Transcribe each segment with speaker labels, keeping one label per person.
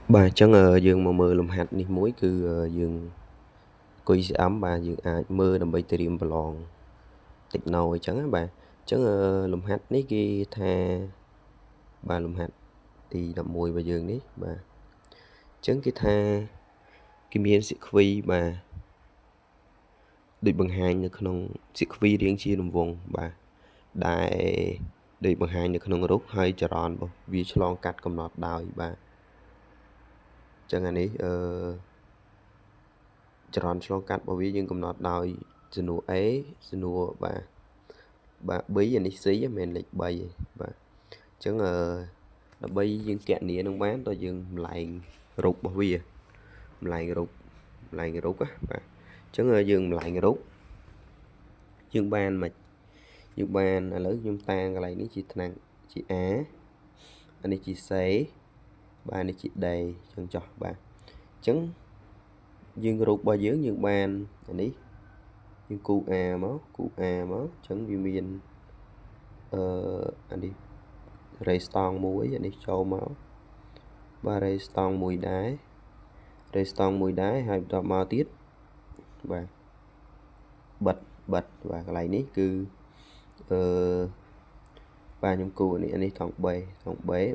Speaker 1: Bà chẳng dương mà mơ lùm hạt ní muối cứ dương quỳ sẽ ấm bà dương mơ đầm bay tìm bà lòn tịch nồi chẳng á bà chẳng lùm hạt ní kia tha bà lùm hạt thì đầm mùi bà dương ní bà chẳng cái tha cái miếng sẽ khuy bà đôi bằng hai nữa không sẽ khuy riêng chia đồng vùng bà đại đôi bằng hai nữa không rút hơi chờ ròn bà vì cho lon cắt cầm nọt đào bà chẳng hạn ấyច្រើនឆ្លងកាត់របស់វាយើងកំណត់ដោយចំនួន A ចំនួនបាទ B អានេះ C មិនមែនលេខ3ទេបាទអញ្ចឹងដើម្បីយើងគណនានឹងបានតើយើងម្លែងរូបរបស់វាម្លែងរូបណាបាទអញ្ចឹងយើងម្លែងរូបយើងបានមកយើងបានឥឡូវខ្ញុំតាំងកន្លែងនេះជាថ្នាំងជា A អានេះជា C បាទនេះជា D អញ្ចឹងចុះបាទអញ្ចឹងយើងរូបរបស់យើងបានអានេះយើងគូ A មកអញ្ចឹងវាមានអានេះ ray ស្តង់មួយអានេះចូលមកបាទ ray ស្តង់មួយដែរហើយបន្តមកទៀតបាទបិទបាទកន្លែងនេះគឺបាទខ្ញុំគូអានេះថង B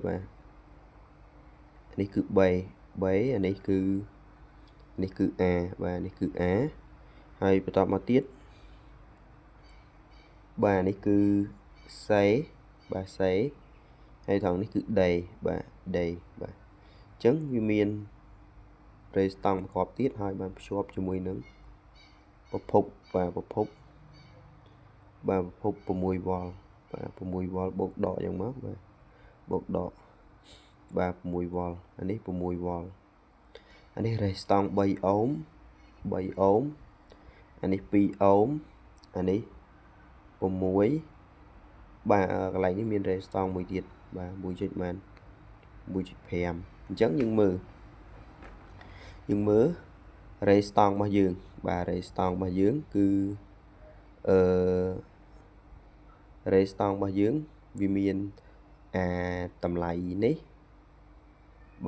Speaker 1: បាទនេះគឺ B អានេះគឺA បាទនេះគឺ A ហើយបន្តមកទៀតបាទនេះគឺ C បាទ C ហើយថងនេះគឺ D បាទ D បាទអញ្ចឹងវាមាន ray ស្តង់ប្រកបទៀតហើយបានភ្ជាប់ជាមួយនឹងប្រភពបាទប្រភព6វ៉ុលបាទ6វ៉ុលបូកដកយ៉ាងមកបាទបូកដកបាទ6វ៉ុលអានេះ6វ៉ុលអានេះ ray ស្តង់3អូមអានេះ2អូមអានេះ6បាទកន្លែងនេះមាន ray ស្តង់មួយទៀតបាទ 1.5 អញ្ចឹងយើងមើល ray ស្តង់របស់យើងបាទ ray ស្តង់របស់យើងគឺray ស្តង់របស់យើងវាមានតម្លៃនេះ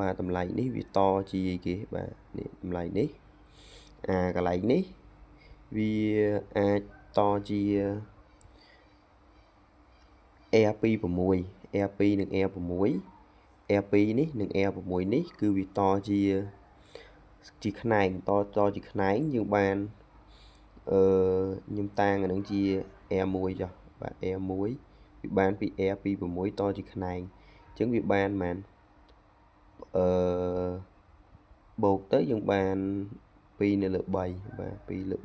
Speaker 1: បាទតម្លៃនេះវាតជាគេបាទនេះតម្លៃនេះកន្លែងនេះវាអាចតជា R26 R2 និង R6 R2 នេះនិង R6 នេះគឺវាតជាខ្នែងតជាខ្នែងយើងបានខ្ញុំតាំងអានឹងជា R1 ចុះបាទ R1 វាបានពី R26 តជាខ្នែងអញ្ចឹងវាបានប៉ុន្មានបូកទៅយើងបាន2 នៅលើ 3 បាទ2 លើ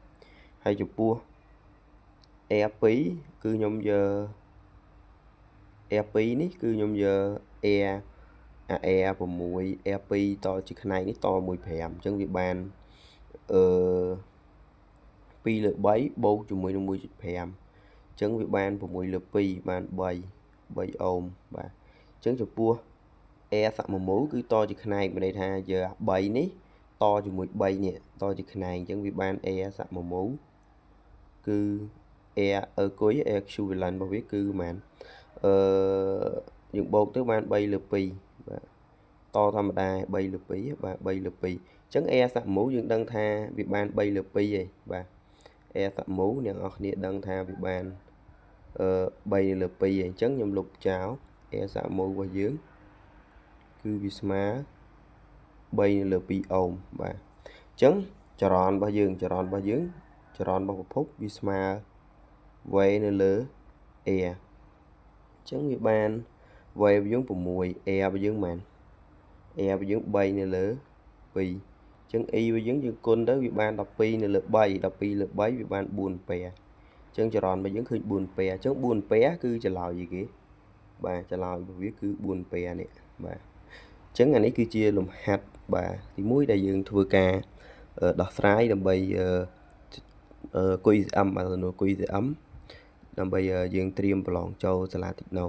Speaker 1: 3ហើយចំពោះ R2 គឺខ្ញុំយក R2 នេះគឺខ្ញុំយក R6 R2 តជាខ្នែងនេះត 1.5 អញ្ចឹងវាបាន2 លើ 3 បូកជាមួយនឹង 1.5 អញ្ចឹងវាបាន6 លើ 2 បាន 3 អូមបាទអញ្ចឹងចំពោះ R សកមូលគឺតជាខ្នែងមានន័យថាយក3នេះតជាមួយ3នេះតជាខ្នែងអញ្ចឹងវាបាន R សកមូលគឺ R គុយ R equivalent របស់វាគឺប៉ុន្មានយើងបូកទៅបាន3 លើ 2 បាទតធម្មតា3 លើ 2 បាទ3 លើ 2 អញ្ចឹង R សកមូលយើងដឹងថាវាបាន3 លើ 2 ឯងបាទ R សកមូលអ្នកនរគ្នាដឹងថាវាបាន3 លើ 2 ឯងអញ្ចឹងខ្ញុំលុបចោល R សកមូលរបស់យើងគឺវាស្មើ3 នៅលើ 2 អូមបាទអញ្ចឹងចរន្តរបស់យើងចរន្តរបស់ប្រភពវាស្មើ V នៅលើ R អញ្ចឹងវាបាន V របស់យើង6 R របស់យើងប៉ុន្មាន R របស់យើង3 នៅលើ 2 អញ្ចឹង E របស់យើងគុណទៅវាបាន12 នៅលើ 3 12 លើ 3 វាបាន4 អាំពែអញ្ចឹងចរន្តរបស់យើងឃើញ4 អាំពែអញ្ចឹង4 អាំពែគឺចល័យអីគេបាទចល័យរបស់វាគឺ4 អាំពែនេះបាទអញ្ចឹងអានេះគឺជាលំហាត់បាទទី1ដែលយើងធ្វើការដោះស្រាយដើម្បីគុយ CM បាទគុយ CM ដើម្បីយើងត្រៀមប្រឡងចូលសាលាតិចណូ